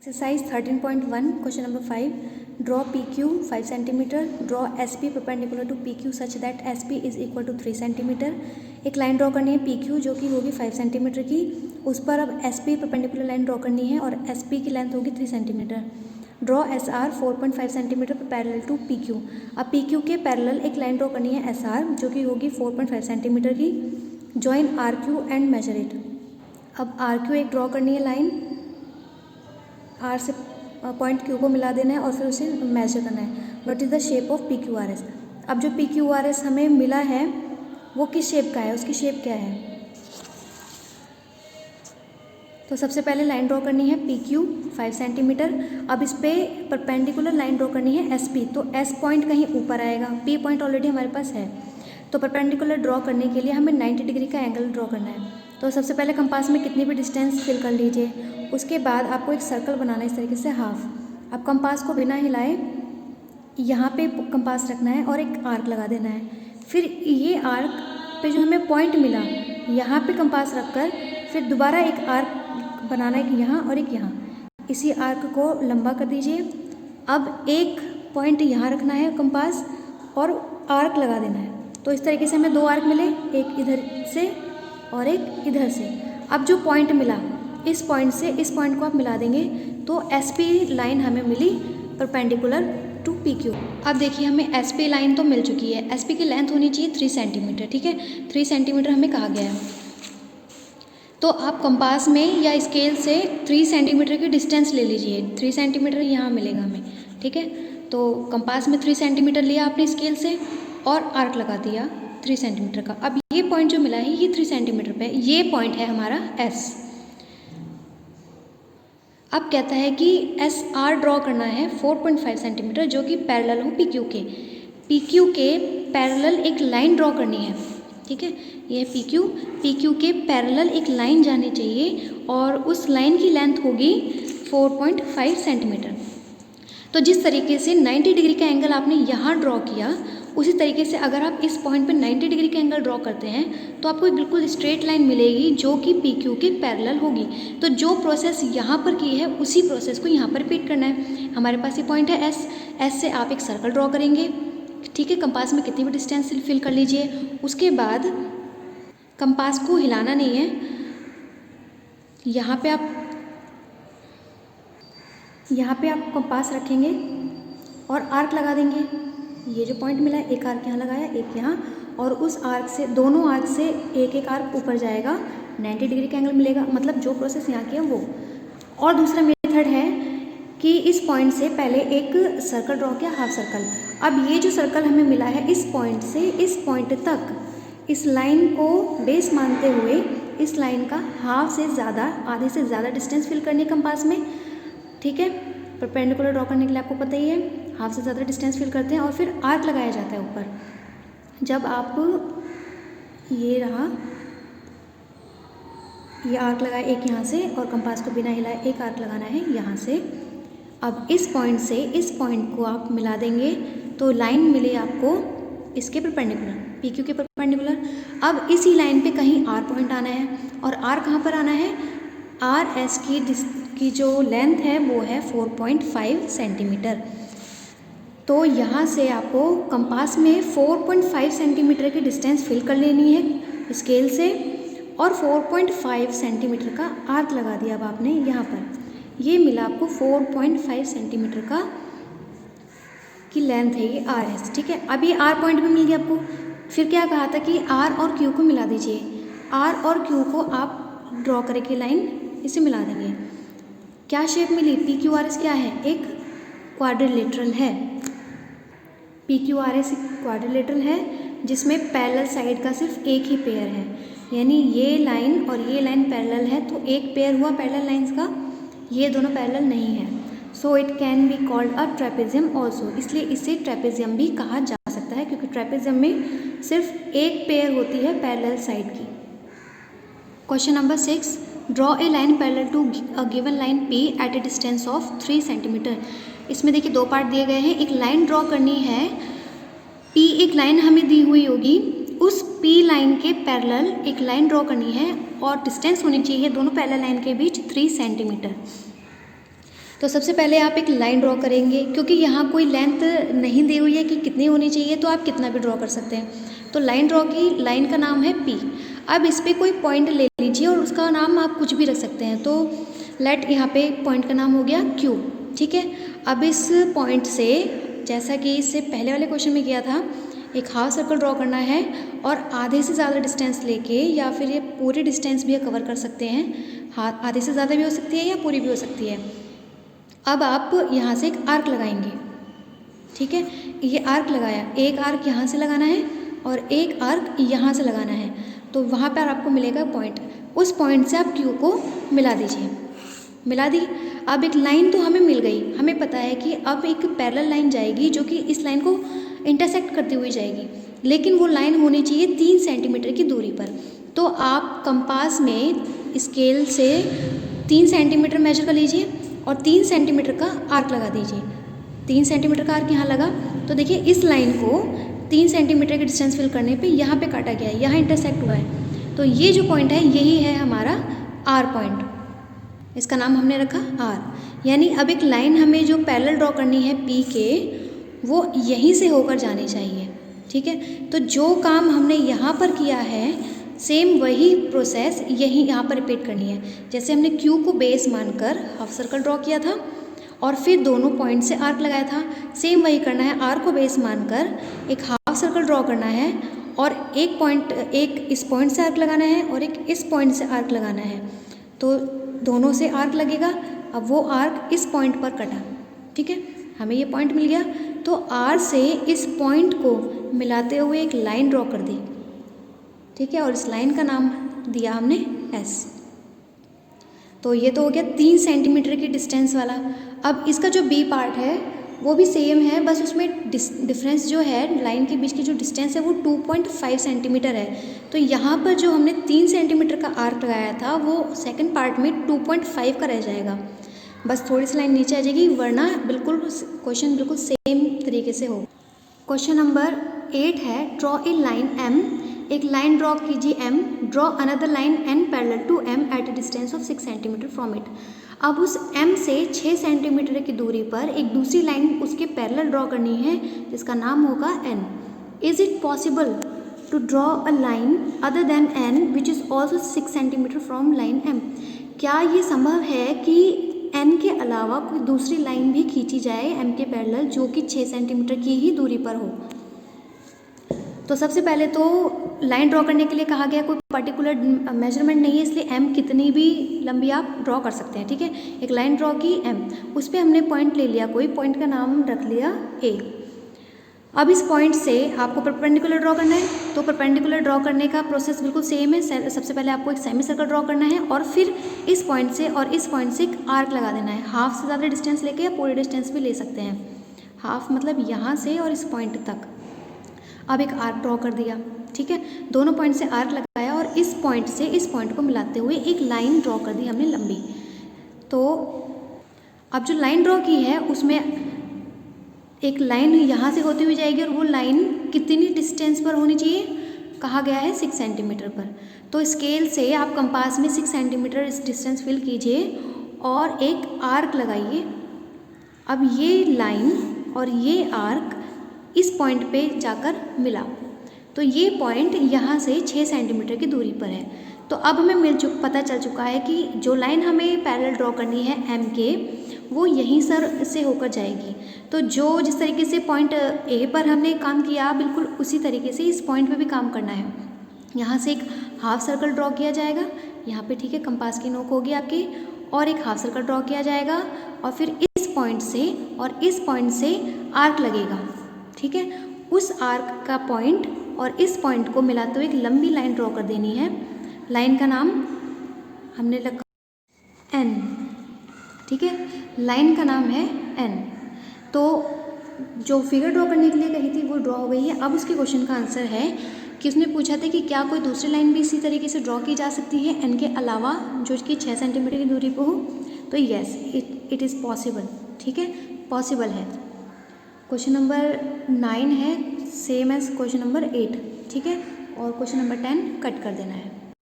Exercise 13.1 question number 5. Draw PQ 5 cm. Draw SP perpendicular to PQ such that SP is equal to 3 cm. एक line draw करनी है PQ जो कि होगी 5 centimetre की, उस पर अब SP परपेंडिकुलर लाइन ड्रॉ करनी है और SP की लेंथ होगी 3 centimetre. Draw SR 4.5 centimetre parallel to PQ. अब PQ के पैरेलल एक लाइन ड्रॉ करनी है SR जो कि होगी 4.5 सेंटीमीटर की. Join RQ and measure it. अब RQ एक ड्रॉ करनी है लाइन, R से पॉइंट Q को मिला देना है और फिर उसे मेजर करना है. What is the shape of PQRS. अब जो PQRS हमें मिला है वो किस शेप का है, उसकी शेप क्या है. तो सबसे पहले लाइन ड्रॉ करनी है PQ 5 सेंटीमीटर. अब इस पर परपेंडिकुलर लाइन ड्रॉ करनी है SP. तो S पॉइंट कहीं ऊपर आएगा, P पॉइंट ऑलरेडी हमारे पास है. तो परपेंडिकुलर ड्रॉ करने के लिए हमें 90 डिग्री का एंगल ड्रॉ करना है. तो सबसे पहले कंपास में कितनी भी डिस्टेंस फिल कर लीजिए. उसके बाद आपको एक सर्कल बनाना है इस तरीके से हाफ. अब कंपास को बिना हिलाए यहाँ पे कंपास रखना है और एक आर्क लगा देना है. फिर ये आर्क पे जो हमें पॉइंट मिला यहाँ पे कंपास रखकर फिर दोबारा एक आर्क बनाना है, एक यहाँ और एक यहाँ. इसी आर्क को लंबा कर दीजिए. अब एक पॉइंट यहाँ रखना है कंपास और आर्क लगा देना है. तो इस तरीके से हमें दो आर्क मिले, एक इधर से और एक इधर से. अब जो पॉइंट मिला इस पॉइंट से इस पॉइंट को आप मिला देंगे तो SP लाइन हमें मिली परपेंडिकुलर टू PQ. अब देखिए हमें SP लाइन तो मिल चुकी है. SP की लेंथ होनी चाहिए 3 सेंटीमीटर. ठीक है, 3 सेंटीमीटर हमें कहा गया है. तो आप कंपास में या स्केल से 3 सेंटीमीटर की डिस्टेंस ले लीजिए. 3 सेंटीमीटर यहाँ मिलेगा हमें. ठीक है, तो कंपास में 3 सेंटीमीटर लिया आपने स्केल से और आर्क लगा दिया 3 सेंटीमीटर का. अब ये पॉइंट जो मिला है ये 3 सेंटीमीटर पे, ये पॉइंट है हमारा S. अब कहता है कि SR ड्रॉ करना है 4.5 सेंटीमीटर जो कि पैरेलल हो PQ के. PQ के पैरेलल एक लाइन ड्रॉ करनी है. ठीक है, ये PQ के पैरेलल एक लाइन जानी चाहिए और उस लाइन की लेंथ होगी 4.5 सेंटीमीटर. तो जिस तरीके से 90 डिग्री का एंगल आपने यहाँ ड्रॉ किया उसी तरीके से अगर आप इस पॉइंट पे 90 डिग्री का एंगल ड्रॉ करते हैं तो आपको एक बिल्कुल स्ट्रेट लाइन मिलेगी जो कि PQ के पैरेलल होगी. तो जो प्रोसेस यहाँ पर की है उसी प्रोसेस को यहाँ पर रिपीट करना है. हमारे पास ये पॉइंट है S से आप एक सर्कल ड्रॉ करेंगे. ठीक है, कंपास में कितनी भी डिस्टेंस फिल कर लीजिए. उसके बाद कंपास को हिलाना नहीं है. यहाँ पे आप कंपास रखेंगे और आर्क लगा देंगे. ये जो पॉइंट मिला है एक आर्क यहाँ लगाया, एक यहाँ, और उस आर्क से दोनों आर्क से एक एक आर्क ऊपर जाएगा, 90 डिग्री का एंगल मिलेगा. मतलब जो प्रोसेस यहाँ किया वो. और दूसरा मेथड है कि इस पॉइंट से पहले एक सर्कल ड्रॉ किया, हाफ सर्कल. अब ये जो सर्कल हमें मिला है इस पॉइंट से इस पॉइंट तक इस लाइन को बेस मानते हुए इस लाइन का हाफ से ज़्यादा, आधे से ज़्यादा डिस्टेंस फिल करनी है कंपास में. ठीक है, परपेंडिकुलर ड्रॉ करने के लिए आपको पता ही है हाफ से ज़्यादा डिस्टेंस फिल करते हैं और फिर आर्क लगाया जाता है ऊपर. जब आप ये रहा ये आर्क लगाए एक यहाँ से और कंपास को बिना हिलाए एक आर्क लगाना है यहाँ से. अब इस पॉइंट से इस पॉइंट को आप मिला देंगे तो लाइन मिली आपको इसके परपेंडिकुलर, PQ के परपेंडिकुलर. अब इसी लाइन पे कहीं R पॉइंट आना है और R कहाँ पर आना है. RS की जो लेंथ है वो है 4.5 सेंटीमीटर. तो यहाँ से आपको कंपास में 4.5 सेंटीमीटर की डिस्टेंस फिल कर लेनी है स्केल से और 4.5 सेंटीमीटर का आर्क लगा दिया अब आपने यहाँ पर. ये मिला आपको 4.5 सेंटीमीटर का की लेंथ है ये RS. ठीक है, अब ये R पॉइंट भी मिल गया आपको. फिर क्या कहा था कि R और Q को मिला दीजिए. R और Q को आप ड्रॉ करके लाइन इसे मिला देंगे. क्या शेप मिली, PQRS क्या है, एक क्वाड्रिलेटरल है. PQRS एक क्वाड्रिलेटरल है जिसमें पैरेलल साइड का सिर्फ एक ही पेयर है. यानी ये लाइन और ये लाइन पैरेलल है तो एक पेयर हुआ पैरेलल लाइंस का. ये दोनों पैरेलल नहीं है. So it can be called a trapezium also. इसलिए इसे ट्रेपेजियम भी कहा जा सकता है क्योंकि ट्रेपेजियम में सिर्फ एक पेयर होती है पैरेलल साइड की. Question number 6. Draw a line parallel to a given line P at a distance of 3 centimetre. इसमें देखिए दो पार्ट दिए गए हैं. एक लाइन ड्रॉ करनी है, P एक लाइन हमें दी हुई होगी, उस P लाइन के पैरेलल एक लाइन ड्रॉ करनी है और डिस्टेंस होनी चाहिए दोनों पैरेलल लाइन के बीच 3 सेंटीमीटर. तो सबसे पहले आप एक लाइन ड्रॉ करेंगे, क्योंकि यहाँ कोई लेंथ नहीं दी हुई है कि कितनी होनी चाहिए, तो आप कितना भी ड्रॉ कर सकते हैं। तो लाइन ड्रॉ की, लाइन का नाम है P। अब इस पर कोई पॉइंट ले लीजिए और उसका नाम आप कुछ भी रख सकते हैं। तो लेट यहाँ पे पॉइंट का नाम हो गया Q, ठीक है। अब इस पॉइंट से, जैसा कि इससे पहले वाले क्वेश्चन में किया था, एक हाफ सर्कल ड्रॉ करना है और आधे से ज़्यादा डिस्टेंस लेके, या फिर ये पूरी डिस्टेंस भी कवर कर सकते हैं, आधे से ज़्यादा भी हो सकती है या पूरी भी हो सकती है। अब आप यहाँ से एक आर्क लगाएंगे, ठीक है। ये आर्क लगाया, एक आर्क यहाँ से लगाना है और एक आर्क यहाँ से लगाना है, तो वहाँ पर आपको मिलेगा पॉइंट। उस पॉइंट से आप Q को मिला दीजिए, मिला दी। अब एक लाइन तो हमें मिल गई, हमें पता है कि अब एक पैरेलल लाइन जाएगी जो कि इस लाइन को इंटरसेक्ट करती हुई जाएगी, लेकिन वो लाइन होनी चाहिए 3 सेंटीमीटर की दूरी पर। तो आप कंपास में स्केल से 3 सेंटीमीटर मेजर कर लीजिए और 3 सेंटीमीटर का आर्क लगा दीजिए। 3 सेंटीमीटर का आर्क यहाँ लगा, तो देखिए इस लाइन को 3 सेंटीमीटर की डिस्टेंस फिल करने पे यहाँ पे काटा गया है, यहाँ इंटरसेक्ट हुआ है। तो ये जो पॉइंट है यही है हमारा R पॉइंट, इसका नाम हमने रखा R। यानी अब एक लाइन हमें जो पैरेलल ड्रॉ करनी है P के, वो यहीं से होकर जानी चाहिए, ठीक है। तो जो काम हमने यहाँ पर किया है, सेम वही प्रोसेस यही यहाँ पर रिपीट करनी है। जैसे हमने Q को बेस मानकर हाफ सर्कल ड्रॉ किया था और फिर दोनों पॉइंट से आर्क लगाया था, सेम वही करना है। R को बेस मानकर एक हाफ सर्कल ड्रॉ करना है और एक इस पॉइंट से आर्क लगाना है और एक इस पॉइंट से आर्क लगाना है, तो दोनों से आर्क लगेगा। अब वो आर्क इस पॉइंट पर कटा, ठीक है, हमें ये पॉइंट मिल गया। तो R से इस पॉइंट को मिलाते हुए एक लाइन ड्रॉ कर दी, ठीक है, और इस लाइन का नाम दिया हमने S। तो ये तो हो गया 3 सेंटीमीटर की डिस्टेंस वाला। अब इसका जो B पार्ट है वो भी सेम है, बस उसमें डिफरेंस जो है, लाइन के बीच की जो डिस्टेंस है वो 2.5 सेंटीमीटर है। तो यहाँ पर जो हमने 3 सेंटीमीटर का आर्क लगाया था वो सेकंड पार्ट में 2.5 का रह जाएगा, बस थोड़ी सी लाइन नीचे आ जाएगी, वरना बिल्कुल क्वेश्चन बिल्कुल सेम तरीके से हो। क्वेश्चन नंबर 8 है, ड्रॉ ए लाइन M। एक लाइन ड्रॉ कीजिए M, draw another line N parallel to M at a distance of 6 centimetre from it. अब उस M से 6 सेंटीमीटर की दूरी पर एक दूसरी लाइन उसके पैरेलल ड्रॉ करनी है जिसका नाम होगा N। Is it possible to draw a line other than N which is also 6 centimetre from line M। क्या ये संभव है कि N के अलावा कोई दूसरी लाइन भी खींची जाए M के पैरेलल जो कि 6 सेंटीमीटर की ही दूरी पर हो? तो सबसे पहले तो लाइन ड्रॉ करने के लिए कहा गया कोई पर्टिकुलर मेजरमेंट नहीं है, इसलिए M कितनी भी लंबी आप ड्रॉ कर सकते हैं, ठीक है। एक लाइन ड्रॉ की M, उस पर हमने पॉइंट ले लिया, कोई पॉइंट का नाम रख लिया A। अब इस पॉइंट से आपको परपेंडिकुलर ड्रॉ करना है, तो परपेंडिकुलर ड्रॉ करने का प्रोसेस बिल्कुल सेम है। सबसे पहले आपको एक सेमी सर्कल ड्रॉ करना है और फिर इस पॉइंट से और इस पॉइंट से एक आर्क लगा देना है। हाफ से ज़्यादा डिस्टेंस लेके या पूरी डिस्टेंस भी ले सकते हैं, हाफ मतलब यहाँ से और इस पॉइंट तक। अब एक आर्क ड्रॉ कर दिया, ठीक है, दोनों पॉइंट से आर्क लगाया और इस पॉइंट से इस पॉइंट को मिलाते हुए एक लाइन ड्रॉ कर दी हमने लंबी। तो अब जो लाइन ड्रॉ की है उसमें एक लाइन यहाँ से होती हुई जाएगी और वो लाइन कितनी डिस्टेंस पर होनी चाहिए, कहा गया है 6 सेंटीमीटर पर। तो स्केल से आप कंपास में 6 सेंटीमीटर इस डिस्टेंस फिल कीजिए और एक आर्क लगाइए। अब ये लाइन और ये आर्क इस पॉइंट पे जाकर मिला, तो ये पॉइंट यहाँ से 6 सेंटीमीटर की दूरी पर है। तो अब हमें पता चल चुका है कि जो लाइन हमें पैरेलल ड्रॉ करनी है M के, वो यहीं से होकर जाएगी। तो जिस तरीके से पॉइंट A पर हमने काम किया, बिल्कुल उसी तरीके से इस पॉइंट पे भी काम करना है। यहाँ से एक हाफ सर्कल ड्रॉ किया जाएगा, यहाँ पे, ठीक है, कंपास की नोक होगी आपकी, और एक हाफ सर्कल ड्रॉ किया जाएगा और फिर इस पॉइंट से और इस पॉइंट से आर्क लगेगा, ठीक है। उस आर्क का पॉइंट और इस पॉइंट को मिलाते हुए एक लंबी लाइन ड्रॉ कर देनी है। लाइन का नाम हमने रखा N, ठीक है, लाइन का नाम है N। तो जो फिगर ड्रॉ करने के लिए कही थी वो ड्रॉ हो गई है। अब उसके क्वेश्चन का आंसर है कि उसने पूछा था कि क्या कोई दूसरी लाइन भी इसी तरीके से ड्रॉ की जा सकती है N के अलावा, जो कि 6 सेंटीमीटर की दूरी पर हो। तो यस, इट इज़ पॉसिबल, ठीक है, पॉसिबल है। क्वेश्चन नंबर 9 है, सेम एज क्वेश्चन नंबर 8, ठीक है, और क्वेश्चन नंबर 10 कट कर देना है।